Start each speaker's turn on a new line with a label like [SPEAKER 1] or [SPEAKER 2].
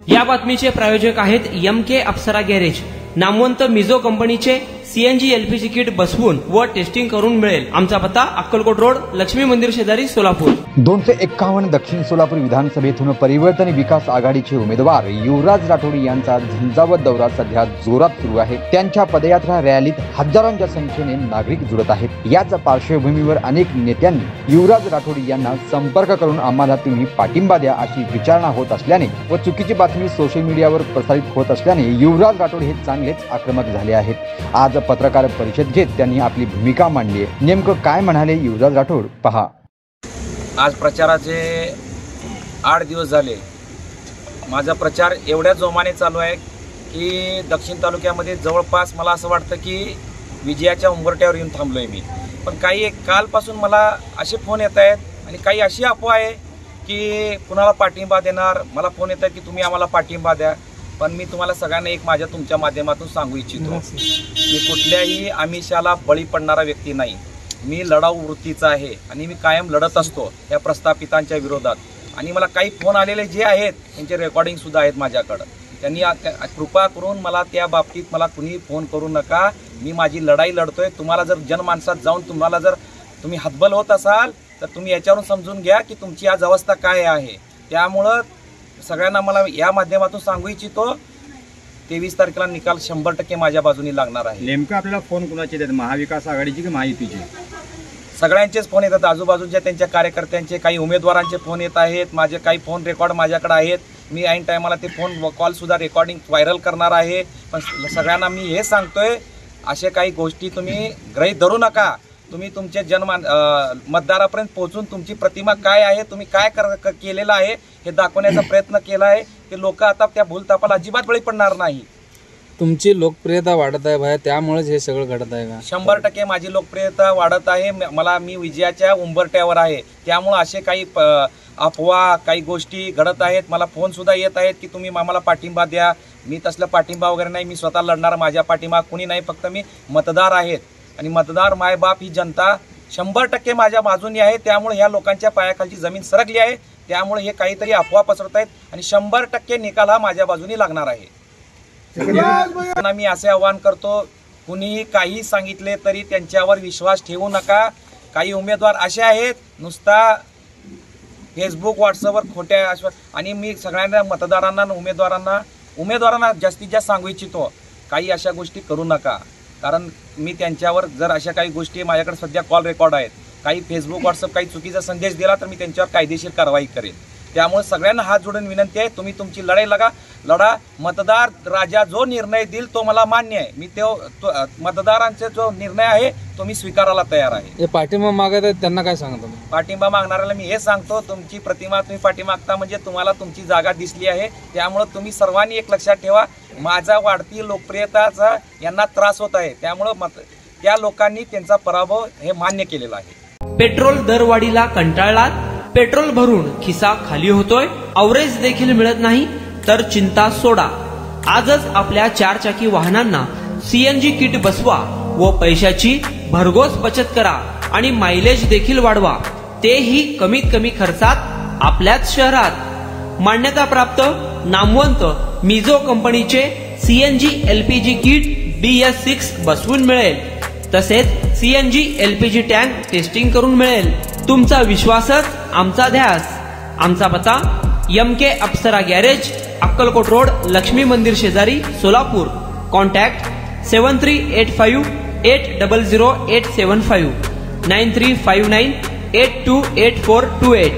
[SPEAKER 1] या बातमीचे प्रायोजक आहेत MK अप्सरा गॅरेज. नामवंत मिझो कंपनीचे CNG LPG किट बसवून व टेस्टिंग करून मिळेल. आमचा पत्ता अक्कलकोट रोड, लक्ष्मी मंदिर शेजारी, सोलापूर.
[SPEAKER 2] 251 दक्षिण सोलापूर विधानसभेतून परिवर्तन विकास आघाडीचे उमेदवार युवराज राठोड यांचा झंझावत दौरा सध्या जोरात सुरू आहे. त्यांच्या पदयात्रा रॅलीत हजारांच्या संख्येने नागरिक जुळत आहेत. याच पार्श्वभूमीवर अनेक नेत्यांनी युवराज राठोड यांना संपर्क करून आम्हाला तुम्ही पाठिंबा द्या अशी विचारणा होत असल्याने व चुकीची बातमी सोशल मीडियावर प्रसारित होत असल्याने युवराज राठोड हे चांगलेच आक्रमक झाले आहेत. आज पत्रकार परिषद घेत त्यांनी आपली भूमिका मांडली आहे. नेमकं काय म्हणाले युवराज राठोड पहा.
[SPEAKER 3] आज प्रचाराचे 8 दिवस झाले. माझा प्रचार एवढ्या जोमाने चालू आहे की दक्षिण तालुक्यामध्ये जवळपास मला असं वाटतं की विजयाच्या उंबरठ्यावर येऊन थांबलोय मी. पण काही कालपासून मला असे फोन येत आहेत आणि काही अशी अफवा आहे की कुणाला पाठिंबा देणार. मला फोन येत आहेत की तुम्ही आम्हाला पाठिंबा द्या. पण मी तुम्हाला सगळ्यांना एक तुमच्या माध्यमातून सांगू इच्छितो, मी कुठल्याही आमिषाला बळी पडणारा व्यक्ती नाही. मी लढाऊ वृत्तीचा आहे आणि मी कायम लढत असतो या प्रस्थापितांच्या विरोधात. आणि मला काही फोन आलेले जे आहेत त्यांचे रेकॉर्डिंग सुद्धा आहेत माझ्याकडं. त्यांनी कृपा करून मला त्या बाबतीत मला कुणी फोन करू नका. मी माझी लढाई लढतोय. तुम्हाला जर जनमानसात जाऊन तुम्हाला जर तुम्ही हतबल होत असाल तर तुम्ही याच्यावरून समजून घ्या की तुमची आज अवस्था काय आहे. त्यामुळं सगळ्यांना मला या माध्यमातून सांगू इच्छितो 23 तारखेला निकाल 100% माझ्या बाजूने लागणार आहे.
[SPEAKER 4] नेमकं आपल्याला फोन कुणाचे येतात, महाविकास आघाडीची की महायुतीचे?
[SPEAKER 3] सगळ्यांचेच फोन येतात. आजूबाजूच्या त्यांच्या कार्यकर्त्यांचे, काही उमेदवारांचे फोन येत आहेत. माझे काही फोन रेकॉर्ड माझ्याकडे आहेत. मी ऐन टायमाला ते फोन कॉल सुद्धा रेकॉर्डिंग व्हायरल करणार आहे. पण सगळ्यांना मी हे सांगतोय, अशा काही गोष्टी तुम्ही गृहीत धरू नका. तुम्ही तुमच्या मतदारापर्यंत पोहोचून तुमची प्रतिमा काय आहे, तुम्ही काय केलेलं आहे हे दाखवण्याचा प्रयत्न केला आहे. ते लोक आता त्या भूलतापाला अजिबात बळी पडणार नाही.
[SPEAKER 5] तुमची लोकप्रियता वाढत आहे भाया, त्यामुळेच हे सगळं घडत आहे का?
[SPEAKER 3] 100% माझी लोकप्रियता वाढत आहे. मला मी विजयाच्या उंबरठ्यावर आहे. त्यामुळे असे काही अफवा, काही गोष्टी घडत आहेत. मला फोन सुद्धा येत आहेत की तुम्ही आम्हाला पाठिंबा द्या. मी तसलं पाठिंबा वगैरे नाही. मी स्वतः लढणार. माझ्या पाठिंबा कुणी नाही. फक्त मी मतदार आहेत आणि मतदार मायबाप ही जनता 100% माझ्या बाजूने आहे. त्यामुळे ह्या लोकांच्या पायाखालची जमीन सरकली आहे. त्यामुळे हे काहीतरी अफवा पसरत आहेत आणि 100% निकाल हा माझ्या बाजूने लागणार आहे. मी असे आवाहन करतो, कुणीही काही सांगितले तरी त्यांच्यावर विश्वास ठेवू नका. काही उमेदवार असे आहेत नुसता फेसबुक, व्हॉट्सअपवर खोट्या आणि मी सगळ्यांना मतदारांना, उमेदवारांना जास्तीत जास्त सांगू इच्छितो, काही अशा गोष्टी करू नका. कारण मी त्यांच्यावर जर अशा काही गोष्टी, माझ्याकडे सध्या कॉल रेकॉर्ड आहेत, काही फेसबुक, व्हॉट्सअप काही चुकीचा संदेश दिला तर मी त्यांच्यावर कायदेशीर कारवाई करेन. त्यामुळे सगळ्यांना हात जोडून विनंती आहे, तुम्ही तुमची लढाई लढा. मतदार राजा जो निर्णय देईल तो मला मान्य आहे. मी तो मतदारांचा जो निर्णय आहे तो मी स्वीकारायला तयार आहे.
[SPEAKER 5] हे पाठिंबा मागत आहेत त्यांना काय सांगतो?
[SPEAKER 3] पाठिंबा मागणाऱ्याला मी हे सांगतो, तुमची प्रतिमा तुम्ही पाठीमागता म्हणजे तुम्हाला तुमची जागा दिसली आहे. त्यामुळे तुम्ही सर्वांनी एक लक्षात ठेवा, माझा वाढती लोकप्रियताचा यांना त्रास होत आहे. त्यामुळे त्या लोकांनी त्यांचा पराभव हे मान्य केलेला आहे.
[SPEAKER 1] पेट्रोल दरवाढीला कंटाळलात? पेट्रोल भरून खिसा खाली होतोय? अवरेज देखील मिळत नाही? तर चिंता सोडा. आजच आपल्या 4 चाकी वाहनांना CNG किट बसवा व पैशाची भरघोस बचत करा आणि मायलेज देखील वाढवा, तेही कमीत कमी खर्चात आपल्याच शहरात. मान्यता प्राप्त नामवंत मिझो कंपनीचे CNG LPG किट BS6 बसवून मिळेल. तसेच CNG LPG टँक टेस्टिंग करून मिळेल. तुमचा विश्वासच आमचा ध्यास. आमचा पत्ता MK अप्सरा गॅरेज, अक्कलकोट रोड, लक्ष्मी मंदिर शेजारी, सोलापूर. कॉन्टॅक्ट 7385800875 9359828428.